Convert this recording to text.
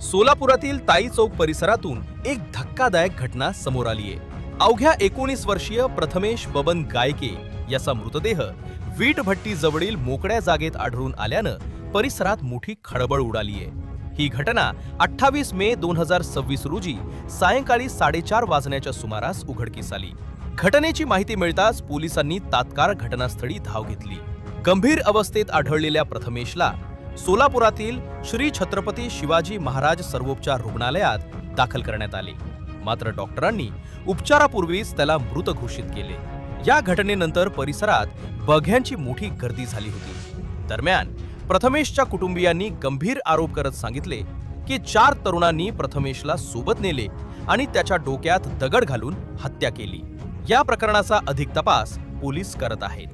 सोलापुरातील ताई चौक परिसरातून एक धक्कादायक घटना समोर आलीये। अवघ्या 19 वर्षीय प्रथमेश बबन गायके याचा मृतदेह वीटभट्टी जवळील मोकळ्या जागेत आढळून आल्यानं परिसरात मोठी खळबळ उडालीये। ही घटना 28 मे 2026 रोजी सायंकाळी 4:30 वाजण्याच्या सुमारास उघडकीस आली। घटनेची माहिती मिळताच पोलिसांनी तात्काळ घटनास्थळी धाव घेतली। गंभीर अवस्थेत आढळलेल्या प्रथमेशला सोलापुरातील श्री छत्रपती शिवाजी महाराज सर्वोपचार रुग्णालयात दाखल करण्यात आले। मात्र डॉक्टरांनी उपचारापूर्वीच त्याला मृत घोषित केले। या घटनेनंतर परिसरात बघ्यांची मोठी गर्दी झाली होती। दरम्यान प्रथमेशच्या कुटुंबियांनी गंभीर आरोप करत सांगितले की 4 तरुणांनी प्रथमेशला सोबत नेले आणि त्याच्या डोक्यात दगड घालून हत्या केली। या प्रकरणाचा अधिक तपास पोलीस करत आहेत।